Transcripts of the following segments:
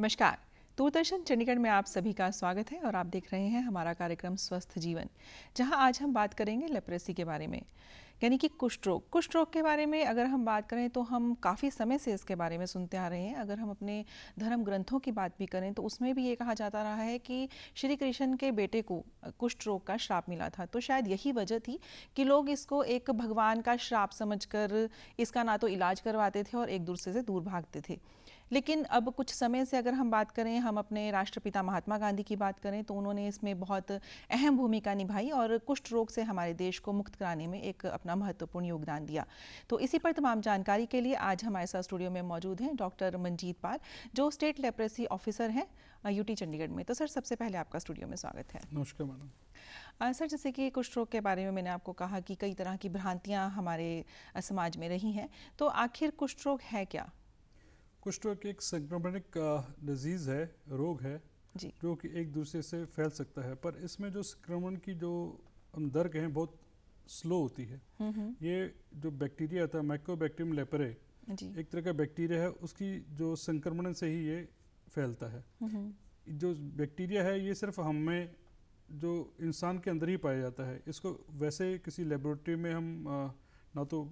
नमस्कार। दूरदर्शन चंडीगढ़ में आप सभी का स्वागत है और आप देख रहे हैं हमारा कार्यक्रम स्वस्थ जीवन, जहां आज हम बात करेंगे लेप्रेसी के बारे में, यानी कि कुष्ठ रोग। कुष्ठ रोग के बारे में अगर हम बात करें तो हम काफ़ी समय से इसके बारे में सुनते आ रहे हैं। अगर हम अपने धर्म ग्रंथों की बात भी करें तो उसमें भी ये कहा जाता रहा है कि श्री कृष्ण के बेटे को कुष्ठ रोग का श्राप मिला था। तो शायद यही वजह थी कि लोग इसको एक भगवान का श्राप समझकर इसका ना तो इलाज करवाते थे और एक दूसरे से दूर भागते थे। लेकिन अब कुछ समय से अगर हम बात करें, हम अपने राष्ट्रपिता महात्मा गांधी की बात करें तो उन्होंने इसमें बहुत अहम भूमिका निभाई और कुष्ठ रोग से हमारे देश को मुक्त कराने में एक अपना महत्वपूर्ण योगदान दिया। तो इसी पर तमाम जानकारी के लिए आज हमारे साथ स्टूडियो में मौजूद हैं डॉक्टर मंजीत पाल, जो स्टेट लेप्रेसी ऑफिसर हैं यूटी चंडीगढ़ में। तो सर, सबसे पहले आपका स्टूडियो में स्वागत है। नमस्कार मैडम। सर, जैसे कि कुष्ठ रोग के बारे में मैंने आपको कहा कि कई तरह की भ्रांतियाँ हमारे समाज में रही हैं, तो आखिर कुष्ठ रोग है क्या? कुष्ठ रोग एक संक्रामक डिजीज़ है, रोग है जी। जो कि एक दूसरे से फैल सकता है, पर इसमें जो संक्रमण की जो दर है बहुत स्लो होती है। ये जो बैक्टीरिया आता है माइकोबैक्टीरियम लेपरे, एक तरह का बैक्टीरिया है, उसकी जो संक्रमण से ही ये फैलता है। जो बैक्टीरिया है ये सिर्फ हमें जो इंसान के अंदर ही पाया जाता है। इसको वैसे किसी लेबोरेटरी में हम ना तो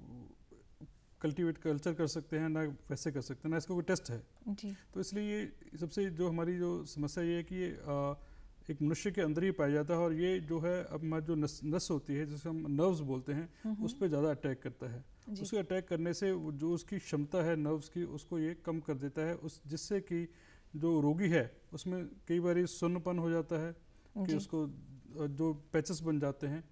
कल्चर कर सकते हैं, ना वैसे कर सकते हैं, ना इसका कोई टेस्ट है जी। तो इसलिए ये सबसे जो हमारी जो समस्या ये है कि ये एक मनुष्य के अंदर ही पाया जाता है और ये जो है अब हमारी जो नस होती है जिसे हम नर्व्स बोलते हैं उस पर ज़्यादा अटैक करता है। उसके अटैक करने से जो उसकी क्षमता है नर्व्स की उसको ये कम कर देता है, उस जिससे कि जो रोगी है उसमें कई बार सुन्नपन हो जाता है कि उसको जो पैचेस बन जाते हैं,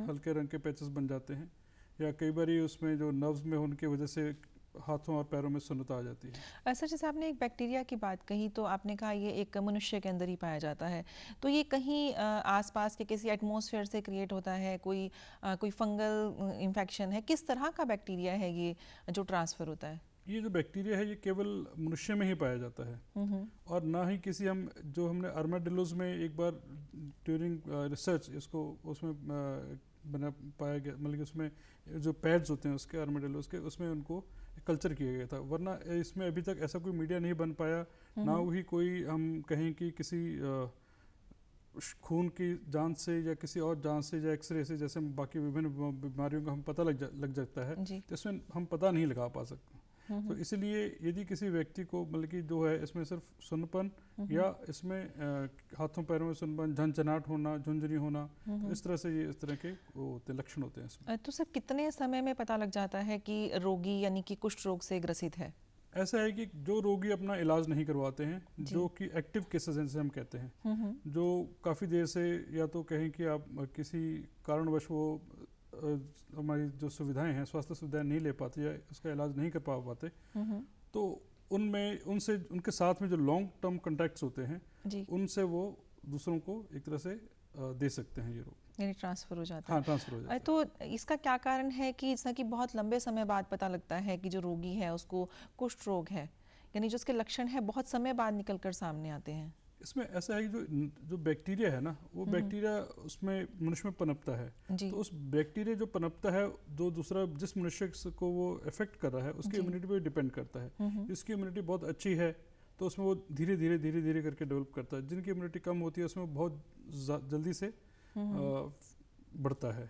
हल्के रंग के पैचेस बन जाते हैं, या कई बार उसमें जो नर्व्स में होने की वजह से हाथों और पैरों में सुन्नता आ जाती है। सर, जैसे आपने एक बैक्टीरिया की बात कही तो आपने कहा ये एक मनुष्य के अंदर ही पाया जाता है, तो ये कहीं आसपास के किसी एटमॉस्फेयर से क्रिएट होता है? कोई फंगल इन्फेक्शन है? किस तरह का बैक्टीरिया है ये जो ट्रांसफ़र होता है? ये जो बैक्टीरिया है ये केवल मनुष्य में ही पाया जाता है और ना ही किसी हमने आर्माडिलोज में एक बार ड्यूरिंग रिसर्च इसको उसमें बना पाया गया, मतलब कि उसमें जो पैड्स होते हैं उसके आर्माडिलोज के उसमें उनको कल्चर किया गया था, वरना इसमें अभी तक ऐसा कोई मीडिया नहीं बन पाया, ना ही कोई हम कहें कि किसी खून की जांच से या किसी और जांच से या एक्सरे से, जैसे बाकी विभिन्न बीमारियों का हम पता लग जाता है, तो इसमें हम पता नहीं लगा पा सकते। तो इसलिए यदि किसी व्यक्ति को मतलब कि जो है इसमें सिर्फ सुन्नपन या इसमें हाथों पैरों में सुन्नपन, झनझनाहट होना, झुंझुनी होना, तो इस तरह से ये इस तरह के लक्षण होते हैं इसमें। तो सर, कितने समय में पता लग जाता है कि रोगी यानी कि कुष्ठ रोग से ग्रसित है? ऐसा है कि जो रोगी अपना इलाज नहीं करवाते हैं, जो कि एक्टिव केसेस हैं जिसे हम कहते हैं, जो काफ़ी देर से या तो कहें कि आप किसी कारणवश वो हमारी जो सुविधाएं हैं, स्वास्थ्य सुविधाएं नहीं ले पाते या उसका इलाज नहीं कर पाते, तो उनके साथ में जो लॉन्ग टर्म कॉन्टैक्ट्स होते हैं उनसे वो दूसरों को एक तरह से दे सकते हैं ये रोग, यानी ट्रांसफ़र हो जाता है। हाँ, ट्रांसफर हो जाता है। तो इसका क्या कारण है कि जैसा कि बहुत लंबे समय बाद पता लगता है कि जो रोगी है उसको कुष्ठ रोग है, यानी जो उसके लक्षण है बहुत समय बाद निकल कर सामने आते हैं? इसमें ऐसा है कि जो बैक्टीरिया है ना, वो बैक्टीरिया उसमें मनुष्य में पनपता है, तो उस बैक्टीरिया जो पनपता है, जो दूसरा जिस मनुष्य को वो इफेक्ट कर रहा है उसकी इम्यूनिटी पे डिपेंड करता है। जिसकी इम्यूनिटी बहुत अच्छी है तो उसमें वो धीरे धीरे करके डेवलप करता है, जिनकी इम्यूनिटी कम होती है उसमें बहुत जल्दी से बढ़ता है।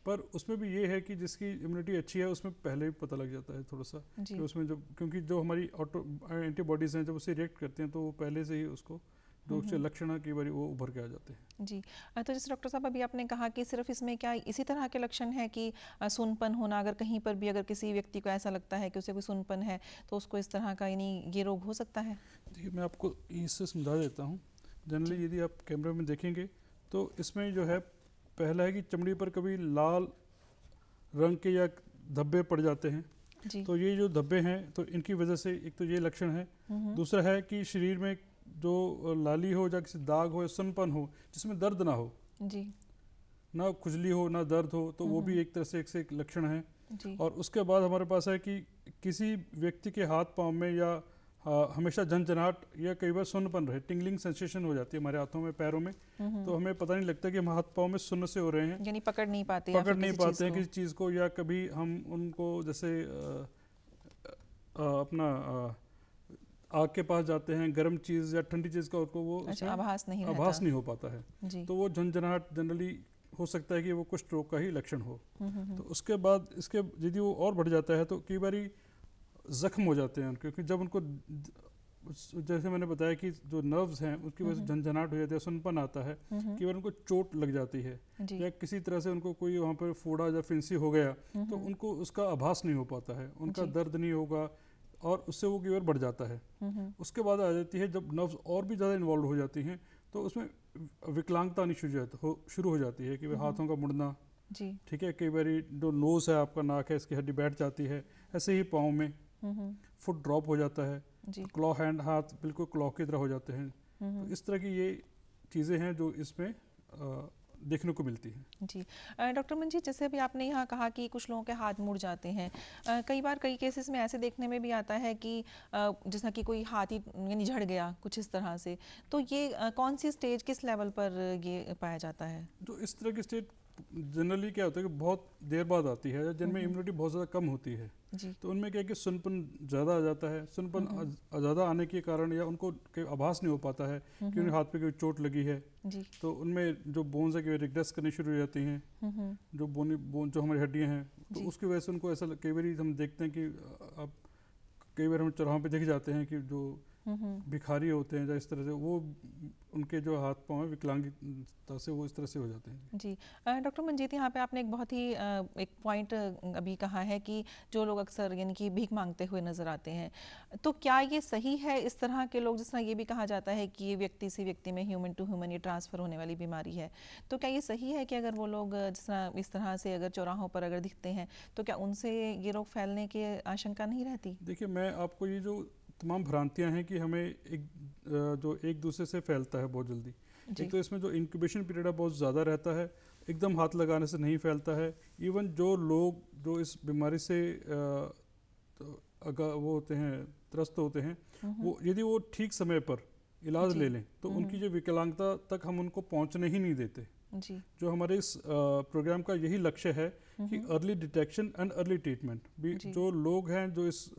पर उसमें भी ये है कि जिसकी इम्यूनिटी अच्छी है उसमें पहले भी पता लग जाता है थोड़ा सा कि उसमें क्योंकि जो हमारी एंटीबॉडीज़ हैं जब उससे रिएक्ट करते हैं तो वो पहले से ही उसको जो उसके लक्षण है कई बार वो उभर के आ जाते हैं। जी। तो जैसे डॉक्टर साहब अभी आपने कहा कि सिर्फ इसमें क्या इसी तरह के लक्षण है कि सुनपन होना, अगर कहीं पर भी अगर किसी व्यक्ति को ऐसा लगता है कि उसे कोई सुनपन है तो उसको इस तरह का यानी ये रोग हो सकता है? देखिए, मैं आपको इससे समझा देता हूँ। जनरली यदि आप कैमरे में देखेंगे तो इसमें जो है पहला है कि चमड़ी पर कभी लाल रंग के या धब्बे पड़ जाते हैं, तो ये जो धब्बे हैं तो इनकी वजह से एक तो ये लक्षण है। दूसरा है कि शरीर में जो लाली हो या किसी दाग हो या सुनपन हो जिसमें दर्द ना हो, ना खुजली हो ना दर्द हो, तो वो भी एक तरह से एक लक्षण है। और उसके बाद हमारे पास है कि किसी व्यक्ति के हाथ पाँव में या हमेशा झनझनाहट या कई बार सुन्नपन रहे, टिंगलिंग सेंसेशन हो जाती है हमारे हाथों में पैरों में, तो हमें पता नहीं लगता कि हम हाथ पाँव में सुन्न से हो रहे हैं, यानी पकड़ नहीं पाते हैं किसी चीज़ को, या कभी हम उनको जैसे अपना आग के पास जाते हैं, गर्म चीज़ या ठंडी चीज़ का उनको वो अच्छा, उसमें आभास नहीं आभास रहता। नहीं हो पाता है। जी। तो वो झंझनाहट जनरली हो सकता है कि वो कुष्ठ रोग का ही लक्षण हो। हम्म। तो उसके बाद इसके यदि वो और बढ़ जाता है तो कई बारी जख्म हो जाते हैं, क्योंकि जब उनको जैसे मैंने बताया कि जो नर्व्स हैं उसकी वजह से झंझनाहट हो जाती है, सुनपन आता है, कई बार उनको चोट लग जाती है जी। या किसी तरह से उनको कोई वहाँ पर फोड़ा या फिंसी हो गया तो उनको उसका आभास नहीं हो पाता है, उनका जी। दर्द नहीं होगा और उससे वो कई बार बढ़ जाता है। उसके बाद आ जाती है जब नर्व्स और भी ज़्यादा इन्वॉल्व हो जाती हैं तो उसमें विकलांगता आनी शुरू हो जाती है कि वे हाथों का मुड़ना, जी। ठीक है, कई बार जो नोज है आपका, नाक है, इसकी हड्डी बैठ जाती है, ऐसे ही पाँव में फुट ड्रॉप हो जाता है, जी। क्लॉ हैंड, हाथ बिल्कुल क्लॉ की तरह हो जाते हैं। तो इस तरह की ये चीज़ें हैं जो इसमें देखने को मिलती हैं। जी। डॉक्टर मंजीत, जैसे अभी आपने यहाँ कहा कि कुछ लोगों के हाथ मुड़ जाते हैं, कई बार कई केसेस में ऐसे देखने में भी आता है कि जैसा कि कोई हाथ ही यानी झड़ गया कुछ इस तरह से, तो ये कौन सी स्टेज, किस लेवल पर ये पाया जाता है? तो इस तरह की स्टेट जनरली क्या होता है कि बहुत देर बाद आती है, जिनमें इम्यूनिटी बहुत ज़्यादा कम होती है। जी। तो उनमें क्या है कि सुनपन ज़्यादा आ जाता है, सुनपन ज़्यादा आने के कारण या उनको आभास नहीं हो पाता है कि उन्हें हाथ पे कोई चोट लगी है। जी। तो उनमें जो बोन्स है कि रिग्रेस करनी शुरू हो जाती हैं, जो बोन जो हमारी हड्डियाँ हैं, तो उसकी वजह से उनको ऐसा कई बार हम देखते हैं कि अब कई बार हम चौराहों पे देख जाते हैं कि जो भिखारी होते हैं या इस तरह से वो उनके जो हाथ पाँव विकलांगता से वो इस तरह से हो जाते हैं। जी। डॉक्टर मंजीत, यहाँ पे आपने एक बहुत ही एक पॉइंट अभी कहा है कि जो लोग अक्सर यानी कि भीख मांगते हुए नज़र आते हैं, तो क्या ये सही है इस तरह के लोग, जिस तरह ये भी कहा जाता है कि ये व्यक्ति से व्यक्ति में, ह्यूमन टू ह्यूमन, ये ट्रांसफ़र होने वाली बीमारी है, तो क्या ये सही है कि अगर वो लोग जिस तरह इस तरह से अगर चौराहों पर अगर दिखते हैं तो क्या उनसे ये रोग फैलने की आशंका नहीं रहती? देखिए, मैं आपको ये जो तमाम भ्रांतियां हैं कि हमें जो एक दूसरे से फैलता है बहुत जल्दी, एक तो इसमें जो इंक्यूबेशन पीरियड है बहुत ज़्यादा रहता है, एकदम हाथ लगाने से नहीं फैलता है। इवन जो लोग जो इस बीमारी से अगर वो होते हैं, त्रस्त होते हैं, वो यदि वो ठीक समय पर इलाज ले लें तो उनकी जो विकलांगता तक हम उनको पहुंचने ही नहीं देते। जी। जो हमारे इस प्रोग्राम का यही लक्ष्य है कि early detection and early treatment भी, जो लोग हैं जो इस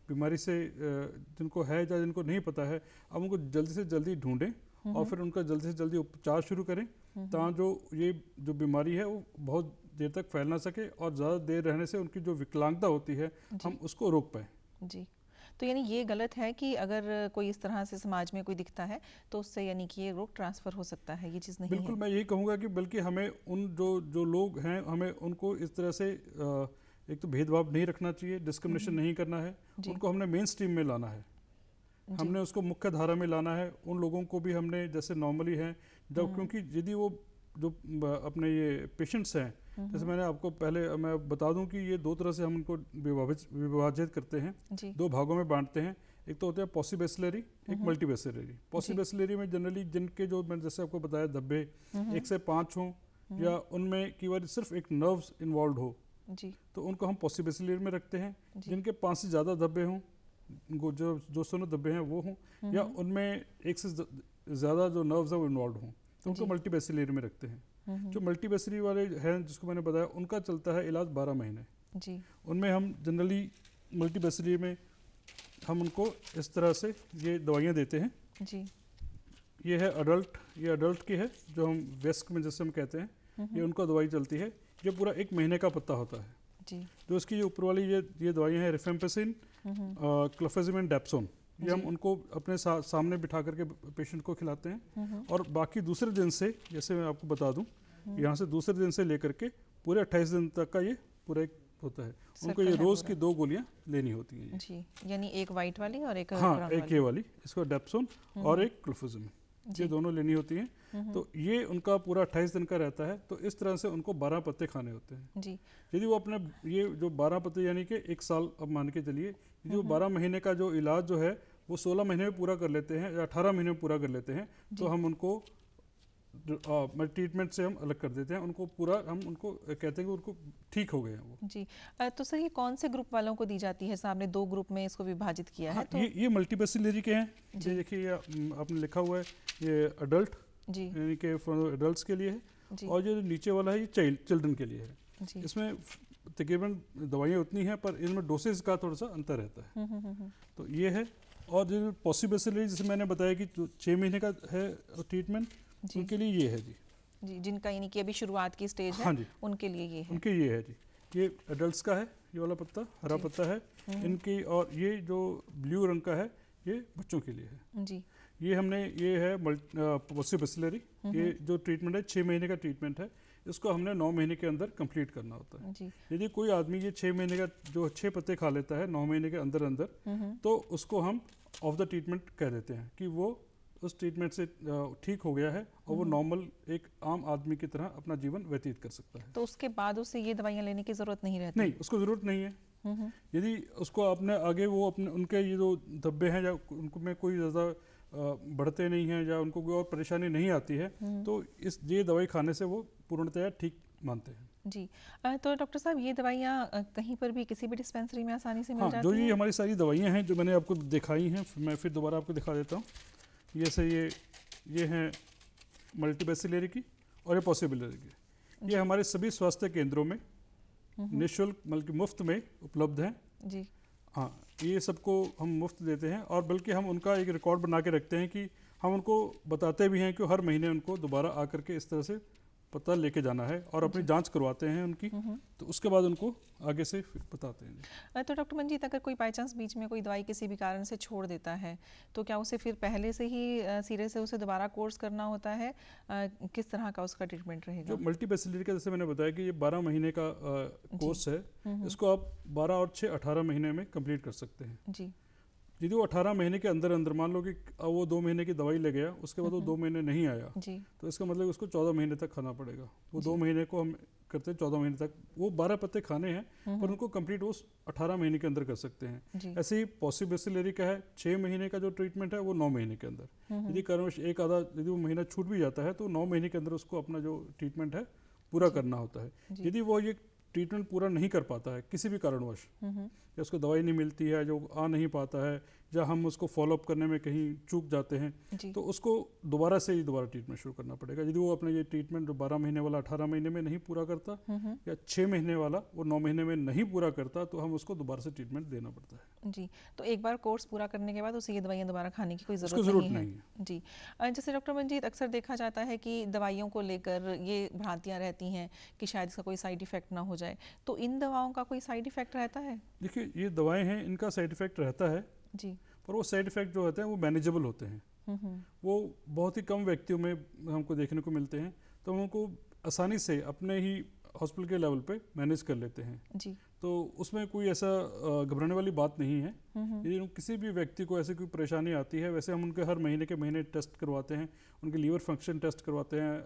बीमारी से जिनको है या जिनको नहीं पता है, अब उनको जल्दी से जल्दी ढूंढें और फिर उनका जल्दी से जल्दी उपचार शुरू करें, ताकि जो ये जो बीमारी है वो बहुत देर तक फैल ना सके और ज़्यादा देर रहने से उनकी जो विकलांगता होती है हम उसको रोक पाएँ। जी। तो यानी ये गलत है कि अगर कोई इस तरह से समाज में कोई दिखता है तो उससे यानी कि ये रोग ट्रांसफ़र हो सकता है, ये चीज़ नहीं बिल्कुल है? मैं यही कहूँगा कि बल्कि हमें उन जो लोग हैं हमें उनको इस तरह से एक तो भेदभाव नहीं रखना चाहिए, डिस्क्रिमिनेशन नहीं करना है, उनको हमने मेन स्ट्रीम में लाना है, हमने उसको मुख्य धारा में लाना है। उन लोगों को भी हमने जैसे नॉर्मली हैं जब, क्योंकि यदि वो जो अपने ये पेशेंट्स हैं, जैसे मैंने आपको पहले मैं बता दूं कि ये दो तरह से हम उनको विभाजित करते हैं, दो भागों में बांटते हैं। एक तो होता है पॉसिबेसिलरी, एक मल्टीबेसिलरी। पॉसिबेसिलरी में जनरली जिनके जो मैंने जैसे आपको बताया धब्बे 1 से 5 हों या उनमें केवल सिर्फ एक नर्व्स इन्वॉल्व हो तो उनको हम पॉसिबेसिलरी में रखते हैं। जिनके 5 से ज़्यादा धब्बे हों, जो सोनो धब्बे हैं वो हों, या उनमें 1 से ज़्यादा जो नर्व्स हैं वो इन्वॉल्व हों, तो उनको मल्टीबेसिलरी में रखते हैं। जो मल्टीबेसिलरी वाले हैं जिसको मैंने बताया, उनका चलता है इलाज 12 महीने जी। उनमें हम जनरली मल्टीबेसिलरी में हम उनको इस तरह से ये दवाइयाँ देते हैं जी। ये है अडल्ट, ये अडल्ट की है जो हम वेस्क में जैसे हम कहते हैं, ये उनका दवाई चलती है। ये पूरा 1 महीने का पत्ता होता है जी। जो इसकी ये ऊपर वाली ये दवाइयाँ हैं रिफेम्पिसिन, क्लोफेजिमिन, डेप्सोन, ये हम उनको अपने सामने बिठा करके पेशेंट को खिलाते हैं। और बाकी दूसरे दिन से, जैसे मैं आपको बता दूं, यहाँ से दूसरे दिन से लेकर के पूरे 28 दिन तक का ये पूरा एक होता है। उनको ये रोज़ की 2 गोलियाँ लेनी होती हैं जी। यानी एक वाइट वाली और एक हाँ एक ये वाली, इसको डेप्सोन और एक क्लोफेजिमिन, ये दोनों लेनी होती हैं। तो ये उनका पूरा 28 दिन का रहता है। तो इस तरह से उनको 12 पत्ते खाने होते हैं जी। यदि वो अपने ये जो 12 पत्ते यानी कि 1 साल अब मान के चलिए, जो 12 महीने का जो इलाज जो है वो 16 महीने में पूरा कर लेते हैं या 18 महीने में पूरा कर लेते हैं, तो हम उनको ट्रीटमेंट से हम अलग कर देते हैं। उनको पूरा हम उनको कहते हैं कि उनको ठीक हो गए हैं वो जी। तो सर ये कौन से ग्रुप वालों को दी जाती है? सामने 2 ग्रुप में इसको विभाजित किया है। तो ये मल्टीबेसिलरी के हैं। ये देखिए आपने लिखा हुआ है ये अडल्ट जी, यानी कि एडल्ट्स के लिए है, और जो नीचे वाला है ये चिल्ड्रन के लिए है जी। इसमें तकरीबन दवाइयाँ उतनी हैं पर इनमें डोसेज का थोड़ा सा अंतर रहता है। तो ये है और जो पॉसिबल जैसे मैंने बताया कि जो 6 महीने का है ट्रीटमेंट, जी उनके लिए ये है जी। जी, जिनका यानी कि अभी शुरुआत की स्टेज है, हाँ जी, उनके लिए ये है। उनके ये है जी। ये एडल्ट्स का है, ये वाला पत्ता हरा जी। पत्ता है इनकी, और ये जो ब्लू रंग का है ये बच्चों के लिए है जी ये हमने, ये है पॉसिबल ये जो ट्रीटमेंट है 6 महीने का ट्रीटमेंट है, इसको हमने 9 महीने के अंदर कंप्लीट करना होता है। जी। यदि कोई आदमी ये 6 महीने का जो अच्छे पत्ते खा लेता है 9 महीने के अंदर अंदर, तो उसको हम ऑफ द ट्रीटमेंट कह देते हैं कि वो उस ट्रीटमेंट से ठीक हो गया है और वो नॉर्मल एक आम आदमी की तरह अपना जीवन व्यतीत कर सकता है। तो उसके बाद उसे ये दवाइयाँ लेने की ज़रूरत नहीं रहती? नहीं, उसको ज़रूरत नहीं है। यदि उसको आपने आगे वो अपने उनके ये जो धब्बे हैं या उनको में कोई ज़्यादा बढ़ते नहीं हैं या उनको कोई और परेशानी नहीं आती है, तो इस ये दवाई खाने से वो पूर्णतया ठीक मानते हैं। जी। तो डॉक्टर साहब, ये दवाइयाँ कहीं पर भी किसी भी डिस्पेंसरी में आसानी से मिल हाँ, जाती जो हैं? ये हमारी सारी दवाइयाँ हैं जो मैंने आपको दिखाई हैं, मैं फिर दोबारा आपको दिखा देता हूँ। ये हैं मल्टीबैसिलरी की और ये पॉसिबलरी की। ये हमारे सभी स्वास्थ्य केंद्रों में निःशुल्क बल्कि मुफ्त में उपलब्ध हैं जी। हाँ, ये सबको हम मुफ्त देते हैं, और बल्कि हम उनका एक रिकॉर्ड बना के रखते हैं कि हम उनको बताते भी हैं कि हर महीने उनको दोबारा आकर के इस तरह से पता लेके जाना है और अपनी जांच करवाते हैं उनकी, तो उसके बाद उनको आगे से फिर बताते हैं। तो डॉक्टर मंजीत, अगर कोई बाई चांस बीच में कोई दवाई किसी भी कारण से छोड़ देता है, तो क्या उसे फिर पहले से ही सिरे से उसे दोबारा कोर्स करना होता है? किस तरह का उसका ट्रीटमेंट रहेगा? जो मल्टीबैसिलरी का जैसे मैंने बताया कि ये 12 महीने का कोर्स है, इसको आप 12 और 6 18 महीने में कंप्लीट कर सकते हैं। जी यदि वो 18 महीने के अंदर अंदर मान लो कि वो 2 महीने की दवाई ले गया, उसके बाद वो 2 महीने नहीं आया, जी। तो इसका मतलब उसको 14 महीने तक खाना पड़ेगा। वो 2 महीने को हम करते हैं 14 महीने तक, वो 12 पत्ते खाने हैं पर उनको कंप्लीट वो 18 महीने के अंदर कर सकते हैं। जी। ऐसे ही पॉसिबल का है 6 महीने का जो ट्रीटमेंट है वो 9 महीने के अंदर। यदि कारणवश एक आधा यदि वो महीना छूट भी जाता है तो 9 महीने के अंदर उसको अपना जो ट्रीटमेंट है पूरा करना होता है। यदि वो ये ट्रीटमेंट पूरा नहीं कर पाता है किसी भी कारणवश, या उसको दवाई नहीं मिलती है, जो आ नहीं पाता है, या हम उसको फॉलोअप करने में कहीं चूक जाते हैं, तो उसको दोबारा से ही दोबारा ट्रीटमेंट शुरू करना पड़ेगा। यदि वो अपना ये ट्रीटमेंट जो 12 महीने वाला 18 महीने में नहीं पूरा करता, या 6 महीने वाला वो 9 महीने में नहीं पूरा करता, तो हम उसको दोबारा से ट्रीटमेंट देना पड़ता है। जी। तो एक बार कोर्स पूरा करने के बाद उसे ये दवाइयाँ दोबारा खाने की कोई ज़रूरत नहीं है। जी। जैसे डॉक्टर मंजीत, अक्सर देखा जाता है कि दवाइयों को लेकर ये भ्रांतियाँ रहती हैं कि शायद इसका कोई साइड इफेक्ट ना हो जाए, तो इन दवाओं का कोई साइड इफेक्ट रहता है? देखिए, ये दवाएं हैं, इनका साइड इफेक्ट रहता है जी। पर वो साइड इफेक्ट जो होते हैं वो मैनेजेबल होते हैं। वो बहुत ही कम व्यक्तियों में हमको देखने को मिलते हैं, तो हम उनको आसानी से अपने ही हॉस्पिटल के लेवल पे मैनेज कर लेते हैं। जी। तो उसमें कोई ऐसा घबराने वाली बात नहीं है। यदि किसी भी व्यक्ति को ऐसी कोई परेशानी आती है, वैसे हम उनके हर महीने के महीने टेस्ट करवाते हैं, उनके लीवर फंक्शन टेस्ट करवाते हैं,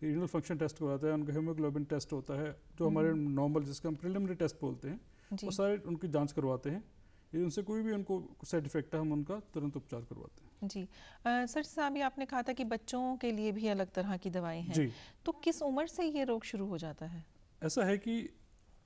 रीनल फंक्शन टेस्ट करवाते हैं, उनका हीमोग्लोबिन टेस्ट होता है, जो हमारे नॉर्मल जिसका हम प्रिलिमिनरी टेस्ट बोलते हैं, वो सारे उनकी जांच करवाते हैं। यदि उनसे कोई भी उनको साइड इफेक्ट है, हम उनका तुरंत उपचार करवाते हैं। जी। सर साहब, ये आपने कहा था कि बच्चों के लिए भी अलग तरह की दवाएं हैं, जी। तो किस उम्र से ये रोग शुरू हो जाता है? ऐसा है कि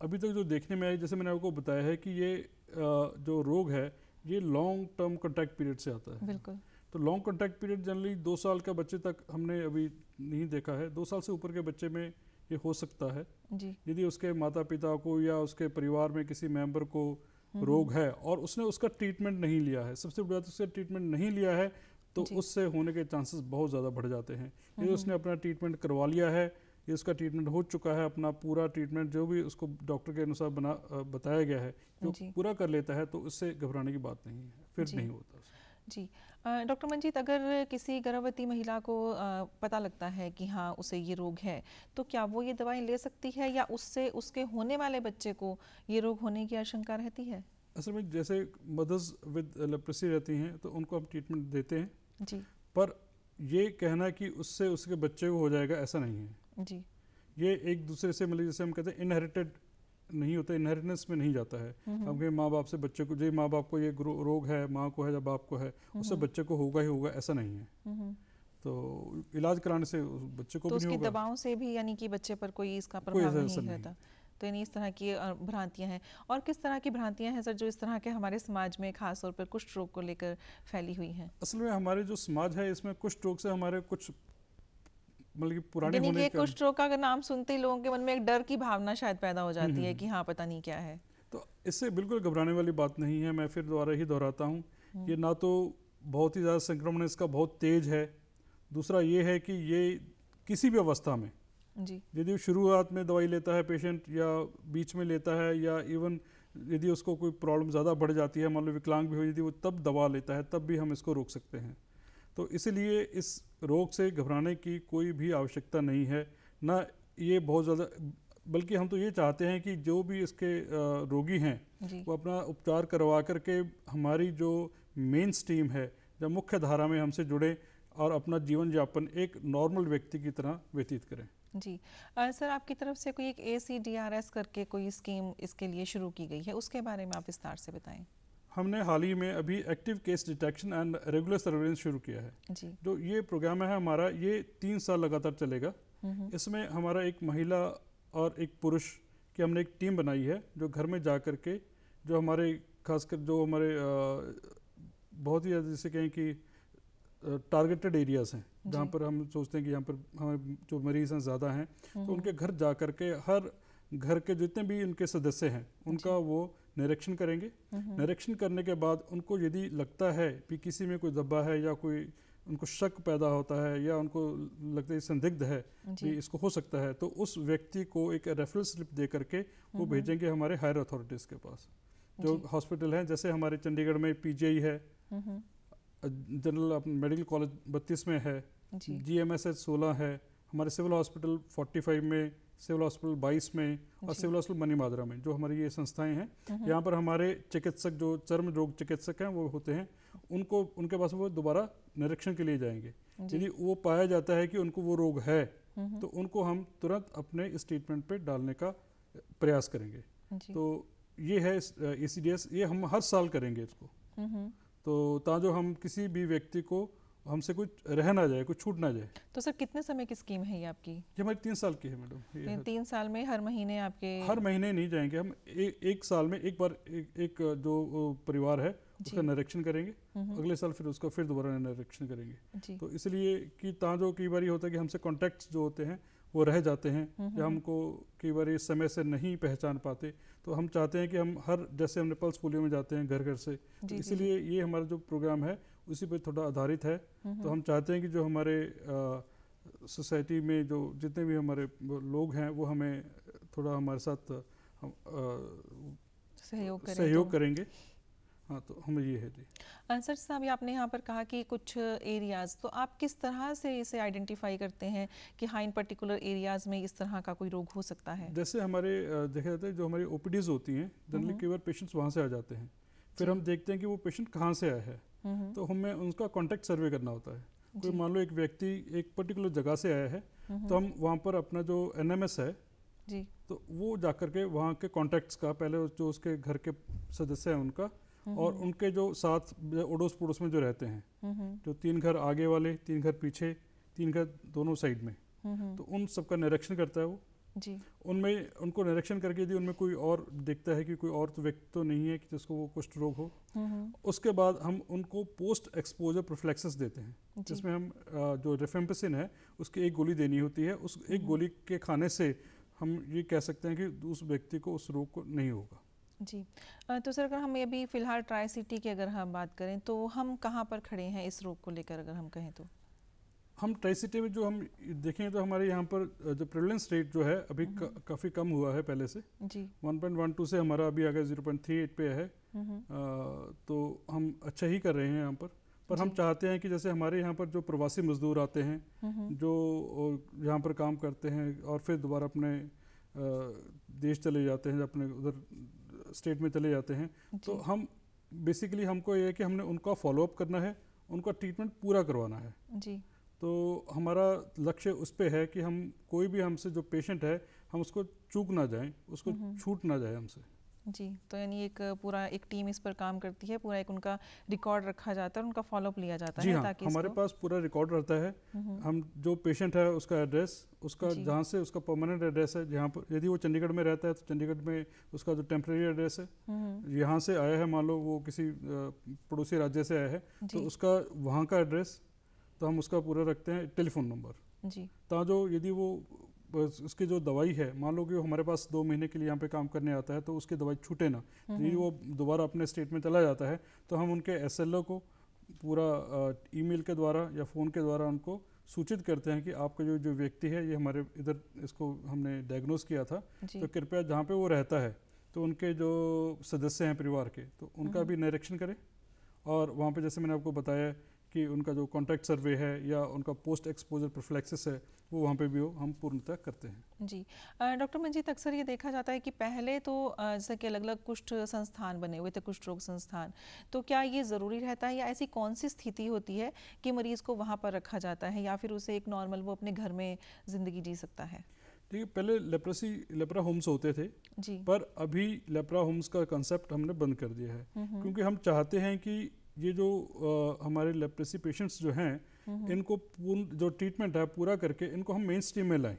अभी तक जो देखने में आया, जैसे मैंने आपको बताया है कि ये जो रोग है ये लॉन्ग टर्म कॉन्टैक्ट पीरियड से आता है। बिल्कुल। तो लॉन्ग कॉन्टैक्ट पीरियड जनरली 2 साल का बच्चे तक हमने अभी नहीं देखा है। 2 साल से ऊपर के बच्चे में ये हो सकता है। जी। यदि उसके माता पिता को या उसके परिवार में किसी मेंबर को रोग है और उसने उसका ट्रीटमेंट नहीं लिया है, सबसे बड़ी बात उसका ट्रीटमेंट नहीं लिया है, तो उससे होने के चांसेस बहुत ज़्यादा बढ़ जाते हैं। यदि उसने अपना ट्रीटमेंट करवा लिया है, ये उसका ट्रीटमेंट हो चुका है, अपना पूरा ट्रीटमेंट जो भी उसको डॉक्टर के अनुसार बताया गया है, जो पूरा कर लेता है, तो उससे घबराने की बात नहीं है, फिर नहीं होता। जी। डॉक्टर मंजीत, अगर किसी गर्भवती महिला को पता लगता है कि हाँ उसे ये रोग है, तो क्या वो ये दवाई ले सकती है या उससे उसके होने वाले बच्चे को ये रोग होने की आशंका रहती है? असल में जैसे मदर्स विद लेप्रेसी रहती हैं तो उनको हम ट्रीटमेंट देते हैं जी, पर ये कहना कि उससे उसके बच्चे को हो जाएगा ऐसा नहीं है जी। ये एक दूसरे से मतलब जैसे हम कहते हैं इनहेरिटेड नहीं होता, इनहेरिटेंस में नहीं जाता है। हम कहें माँ बाप से बच्चे को, जो माँ बाप को ये रोग है, माँ को है या बाप को है, उससे बच्चे को होगा ही होगा ऐसा नहीं है। तो इलाज कराने से बच्चे को तो भी नहीं उसकी होगा, दवाओं से भी यानी कि बच्चे पर कोई इसका कोई प्रभाव ऐसा नहीं रहता। तो यानी इस तरह की भ्रांतियां हैं। और किस तरह की भ्रांतियां हैं सर जो इस तरह के हमारे समाज में खास तौर पर कुष्ठ रोग को लेकर फैली हुई हैं? असल में हमारे जो समाज है इसमें कुष्ठ रोग से हमारे कुछ मतलब कि पुराने होने ये का, कुष्ठ रोग का अगर नाम सुनते ही लोगों के मन में एक डर की भावना शायद पैदा हो जाती है कि हाँ पता नहीं क्या है। तो इससे बिल्कुल घबराने वाली बात नहीं है। मैं फिर दोबारा ही दोहराता हूँ ये ना तो बहुत ही ज़्यादा संक्रमण इसका बहुत तेज है, दूसरा ये है कि ये किसी भी अवस्था में जी यदि वो शुरुआत में दवाई लेता है पेशेंट या बीच में लेता है या इवन यदि उसको कोई प्रॉब्लम ज़्यादा बढ़ जाती है, मान लो विकलांग भी हो, यदि वो तब दवा लेता है तब भी हम इसको रोक सकते हैं। तो इसलिए इस रोग से घबराने की कोई भी आवश्यकता नहीं है, ना ये बहुत ज़्यादा, बल्कि हम तो ये चाहते हैं कि जो भी इसके रोगी हैं जी वो अपना उपचार करवा करके हमारी जो मेन स्ट्रीम है, जब मुख्य धारा में हमसे जुड़े और अपना जीवन यापन एक नॉर्मल व्यक्ति की तरह व्यतीत करें। जी सर, आपकी तरफ से कोई एक ACDRS करके कोई स्कीम इसके लिए शुरू की गई है, उसके बारे में आप विस्तार से बताएं। हमने हाल ही में अभी active case detection and regular surveillance शुरू किया है। जी जो ये प्रोग्राम है हमारा, ये 3 साल लगातार चलेगा। इसमें हमारा एक महिला और एक पुरुष की हमने एक टीम बनाई है जो घर में जा कर के, जो हमारे खासकर जो हमारे बहुत ही जैसे कहें कि टारगेटेड एरियाज हैं जहाँ पर हम सोचते हैं कि यहाँ पर हमें जो मरीज़ हैं ज़्यादा हैं, तो उनके घर जा कर के हर घर के जितने भी उनके सदस्य हैं उनका वो निरीक्षण करेंगे। निरीक्षण करने के बाद उनको यदि लगता है कि किसी में कोई धब्बा है या कोई उनको शक पैदा होता है या उनको लगता है संदिग्ध है कि इसको हो सकता है, तो उस व्यक्ति को एक रेफरल स्लिप दे करके वो भेजेंगे हमारे हायर अथॉरिटीज़ के पास, जो हॉस्पिटल हैं। जैसे हमारे चंडीगढ़ में PGI है, जनरल मेडिकल कॉलेज 32 में है, GMSH 16 है, हमारे सिविल हॉस्पिटल 45 में, सिविल हॉस्पिटल 22 में और सिविल हॉस्पिटल मनीमाजरा में, जो हमारी ये संस्थाएं हैं। यहाँ पर हमारे चिकित्सक जो चर्म रोग चिकित्सक हैं वो होते हैं, उनको उनके पास वो दोबारा निरीक्षण के लिए जाएंगे। यदि वो पाया जाता है कि उनको वो रोग है तो उनको हम तुरंत अपने इस ट्रीटमेंट पे डालने का प्रयास करेंगे। तो ये है ACDS, ये हम हर साल करेंगे इसको, तो ताकि हम किसी भी व्यक्ति को हमसे कुछ रह ना जाए, कुछ छूट ना जाए। तो सर कितने समय की स्कीम है ये आपकी? ये हमारी 3 साल की है मैडम। ये 3 साल में हर महीने आपके? हर महीने नहीं जाएंगे हम, एक साल में एक बार एक जो परिवार है उसका निरीक्षण करेंगे, अगले साल फिर उसका फिर दोबारा निरीक्षण करेंगे। तो इसलिए कि जो कई बार होता है कि हमसे कॉन्टैक्ट्स जो होते हैं वो रह जाते हैं या हमको कई बार इस समय से नहीं पहचान पाते, तो हम चाहते हैं कि हम हर, जैसे हमने पल्स पोलियो में जाते हैं घर घर से, तो इसलिए ये हमारा जो प्रोग्राम है उसी पर थोड़ा आधारित है। तो हम चाहते हैं कि जो हमारे सोसाइटी में जो जितने भी हमारे लोग हैं वो हमें थोड़ा हमारे साथ सहयोग करेंगे। हाँ, तो हम ये है जी। सर साहब, आपने यहाँ पर कहा कि कुछ एरियाज़, तो आप किस तरह से इसे आइडेंटिफाई करते हैं कि हाँ इन पर्टिकुलर एरियाज़ में इस तरह का कोई रोग हो सकता है? जैसे हमारे देखा जाता है जो हमारी OPDs होती हैं, जनरली कई बार पेशेंट्स वहाँ से आ जाते हैं, फिर हम देखते हैं कि वो पेशेंट कहाँ से आया है, तो हमें उनका कॉन्टैक्ट सर्वे करना होता है। कोई मान लो एक व्यक्ति एक पर्टिकुलर जगह से आया है, तो हम वहाँ पर अपना जो NMS है जी, तो वो जाकर के वहाँ के कॉन्टैक्ट्स का, पहले जो उसके घर के सदस्य हैं उनका और उनके जो साथ अड़ोस पड़ोस में जो रहते हैं, जो 3 घर आगे वाले, 3 घर पीछे, 3 घर दोनों साइड में, तो उन सबका निरीक्षण करता है वो जी। उनमें उनको निरीक्षण करके यदि उनमें कोई और देखता है कि कोई और तो व्यक्ति तो नहीं है कि जिसको वो कुष्ठ रोग हो, उसके बाद हम उनको पोस्ट एक्सपोजर प्रोफिलैक्सिस देते हैं, जिसमें हम जो रिफेम्पिसिन है उसकी एक गोली देनी होती है। उस एक गोली के खाने से हम ये कह सकते हैं कि उस व्यक्ति को उस रोग को नहीं होगा जी। तो सर अगर हम अभी फिलहाल ट्राई सिटी की अगर हम बात करें तो हम कहाँ पर खड़े हैं इस रोग को लेकर, अगर हम कहें तो? हम ट्राई सिटी में जो हम देखें तो हमारे यहाँ पर जो प्रेवलेंस रेट जो है अभी काफ़ी कम हुआ है पहले से जी। 1.12 से हमारा अभी आगे 0.38 पे है। तो हम अच्छा ही कर रहे हैं यहाँ पर हम चाहते हैं कि जैसे हमारे यहाँ पर जो प्रवासी मजदूर आते हैं, जो यहाँ पर काम करते हैं और फिर दोबारा अपने देश चले जाते हैं, अपने उधर स्टेट में चले जाते हैं, तो हम बेसिकली हमको ये है कि हमने उनका फॉलोअप करना है, उनका ट्रीटमेंट पूरा करवाना है जी। तो हमारा लक्ष्य उस पे है कि हम कोई भी हमसे जो पेशेंट है हम उसको चूक ना जाएं, उसको छूट ना जाए हमसे जी। तो यानी एक पूरा एक टीम इस पर काम करती है, पूरा एक उनका रिकॉर्ड रखा जाता है और उनका फॉलोअप लिया जाता है। हाँ, ताकि हमारे पास पूरा रिकॉर्ड रहता है। हम जो पेशेंट है उसका एड्रेस, उसका जहाँ से उसका परमानेंट एड्रेस है, जहाँ पर यदि वो चंडीगढ़ में रहता है तो चंडीगढ़ में उसका जो टेम्प्रेरी एड्रेस है, यहाँ से आया है, मान लो वो किसी पड़ोसी राज्य से आया है तो उसका वहाँ का एड्रेस, तो हम उसका पूरा रखते हैं टेलीफोन नंबर, जी। जो यदि वो उसकी जो दवाई है, मान लो कि वो हमारे पास 2 महीने के लिए यहाँ पे काम करने आता है, तो उसकी दवाई छूटे ना, यदि वो दोबारा अपने स्टेट में चला जाता है तो हम उनके SLO को पूरा ईमेल के द्वारा या फ़ोन के द्वारा उनको सूचित करते हैं कि आपका जो जो व्यक्ति है, ये हमारे इधर इसको हमने डायग्नोस किया था, तो कृपया जहाँ पे वो रहता है तो उनके जो सदस्य हैं परिवार के, तो उनका भी निरीक्षण करें। और वहाँ पे जैसे मैंने आपको बताया कि उनका जो कॉन्टैक्ट सर्वे है या उनका पोस्ट एक्सपोजर प्रोफिलैक्सिस है, वो वहाँ पे भी हो हम पूर्णतः करते हैं। जी। डॉक्टर मंजीत, अक्सर ये देखा जाता है कि पहले तो जैसे कि अलग अलग कुष्ठ संस्थान बने हुए थे, कुष्ठ रोग संस्थान, तो क्या ये ज़रूरी रहता है या ऐसी कौन सी स्थिति होती है कि मरीज़ को वहाँ पर रखा जाता है या फिर उसे एक नॉर्मल वो अपने घर में ज़िंदगी जी सकता है? ठीक है, पहले लेप्रा होम्स होते थे जी। पर अभी लेप्रा होम्स का कंसेप्ट हमने बंद कर दिया है, क्योंकि हम चाहते हैं कि ये जो हमारे लेप्रेसी पेशेंट्स जो हैं, इनको पूर्ण जो ट्रीटमेंट है पूरा करके इनको हम मेन स्ट्रीम में लाएं।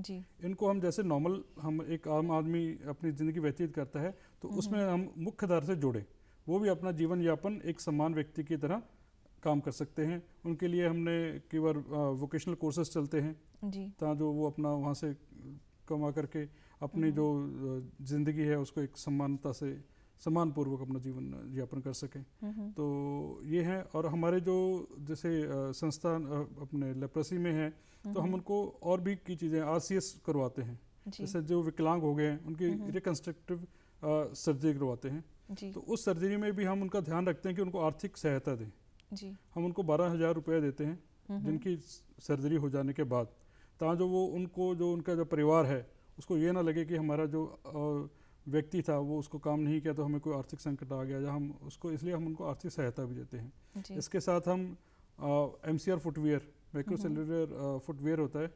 जी। इनको हम जैसे नॉर्मल हम एक आम आदमी अपनी ज़िंदगी व्यतीत करता है तो उसमें हम मुख्य धारा से जोड़ें, वो भी अपना जीवन यापन एक समान व्यक्ति की तरह काम कर सकते हैं। उनके लिए हमने कई बार वोकेशनल कोर्सेज चलते हैं जी। ताकि जो वो अपना वहाँ से कमा करके अपनी जो ज़िंदगी है उसको एक समानता से सम्मानपूर्वक अपना जीवन यापन कर सकें। तो ये है। और हमारे जो जैसे संस्थान अपने लेप्रेसी में है तो हम उनको और भी की चीज़ें RCS करवाते हैं, जैसे जो विकलांग हो गए हैं उनकी रिकन्स्ट्रक्टिव सर्जरी करवाते हैं। तो उस सर्जरी में भी हम उनका ध्यान रखते हैं कि उनको आर्थिक सहायता दें। जी। हम उनको 12,000 रुपये देते हैं जिनकी सर्जरी हो जाने के बाद, ताकि जो वो उनको जो उनका जो परिवार है उसको ये ना लगे कि हमारा जो व्यक्ति था वो उसको काम नहीं किया तो हमें कोई आर्थिक संकट आ गया, या हम उसको इसलिए हम उनको आर्थिक सहायता भी देते हैं। इसके साथ हम MCR फुटवियर, माइक्रोसेलुलर फुटवियर होता है,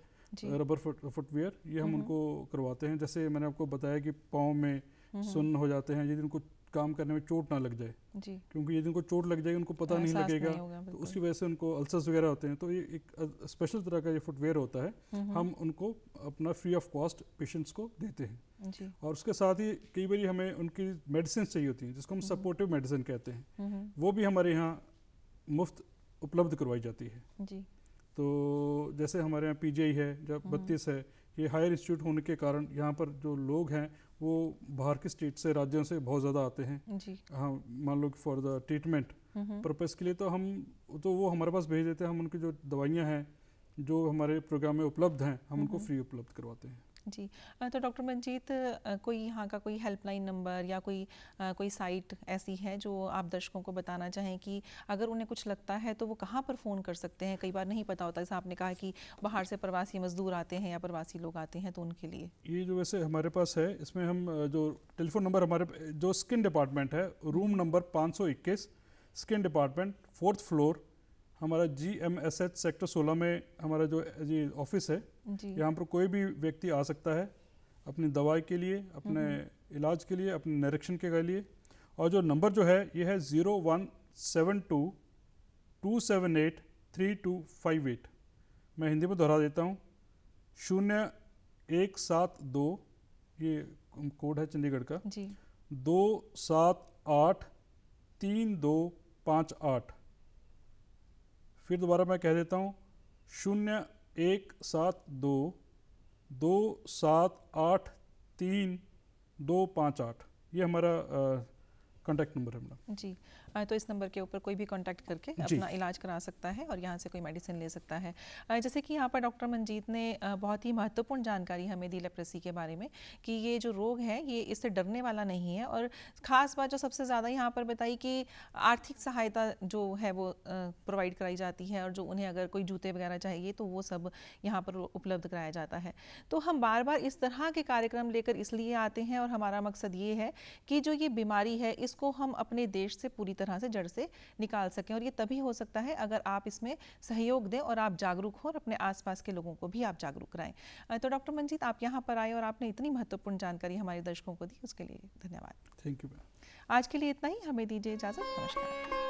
रबर फुटवियर, ये हम उनको करवाते हैं। जैसे मैंने आपको बताया कि पाँव में सुन्न हो जाते हैं, यदि उनको काम करने में चोट ना लग जाए, क्योंकि यदि उनको चोट लग जाएगी उनको पता नहीं लगेगा, तो उसकी वजह से उनको अल्सर्स वगैरह होते हैं। तो ये एक स्पेशल तरह का ये फुटवेयर होता है, हम उनको अपना फ्री ऑफ कॉस्ट पेशेंट्स को देते हैं। और उसके साथ ही कई बार हमें उनकी मेडिसिन चाहिए होती हैं जिसको हम सपोर्टिव मेडिसिन कहते हैं, वो भी हमारे यहाँ मुफ्त उपलब्ध करवाई जाती है। तो जैसे हमारे यहाँ PGI है, जब 32 है, ये हायर इंस्टीट्यूट होने के कारण यहाँ पर जो लोग हैं वो बाहर के स्टेट से, राज्यों से बहुत ज़्यादा आते हैं। हाँ, मान लो कि फॉर द ट्रीटमेंट पर्पज़ के लिए, तो वो हमारे पास भेज देते हैं। हम उनकी जो दवाइयाँ हैं जो हमारे प्रोग्राम में उपलब्ध हैं हम उनको फ्री उपलब्ध करवाते हैं। जी। तो डॉक्टर मंजीत, कोई यहाँ का कोई हेल्पलाइन नंबर या कोई साइट ऐसी है जो आप दर्शकों को बताना चाहें कि अगर उन्हें कुछ लगता है तो वो कहाँ पर फ़ोन कर सकते हैं? कई बार नहीं पता होता, जैसे आपने कहा कि बाहर से प्रवासी मजदूर आते हैं या प्रवासी लोग आते हैं, तो उनके लिए ये जो वैसे हमारे पास है, इसमें हम जो टेलीफोन नंबर हमारे जो स्किन डिपार्टमेंट है, room number 521, skin department, 4th floor, हमारा GMSH सेक्टर 16 में हमारा जो ये ऑफिस है। यहाँ पर कोई भी व्यक्ति आ सकता है अपनी दवाई के लिए, अपने इलाज के लिए, अपने निरीक्षण के लिए। और जो नंबर जो है ये है 0172 278 3258। मैं हिंदी में दोहरा देता हूँ, 0172, ये कोड है चंडीगढ़ का, 278 3258। फिर दोबारा मैं कह देता हूँ, 0172 278 3258। ये हमारा कॉन्टैक्ट नंबर है मैडम। जी। तो इस नंबर के ऊपर कोई भी कांटेक्ट करके अपना इलाज करा सकता है और यहाँ से कोई मेडिसिन ले सकता है। जैसे कि यहाँ पर डॉक्टर मंजीत ने बहुत ही महत्वपूर्ण जानकारी हमें दी लेप्रेसी के बारे में कि ये जो रोग है ये इससे डरने वाला नहीं है। और ख़ास बात जो सबसे ज़्यादा यहाँ पर बताई कि आर्थिक सहायता जो है वो प्रोवाइड कराई जाती है, और जो उन्हें अगर कोई जूते वगैरह चाहिए तो वो सब यहाँ पर उपलब्ध कराया जाता है। तो हम बार बार इस तरह के कार्यक्रम लेकर इसलिए आते हैं और हमारा मकसद ये है कि जो ये बीमारी है इसको हम अपने देश से पूरी तरह से जड़ से निकाल सकें। और ये तभी हो सकता है अगर आप इसमें सहयोग दें और आप जागरूक हो और अपने आसपास के लोगों को भी आप जागरूक कराएं। तो डॉक्टर मंजीत, आप यहाँ पर आए और आपने इतनी महत्वपूर्ण जानकारी हमारे दर्शकों को दी, उसके लिए धन्यवाद। Thank you. आज के लिए इतना ही, हमें दीजिए इजाज़त। नमस्कार।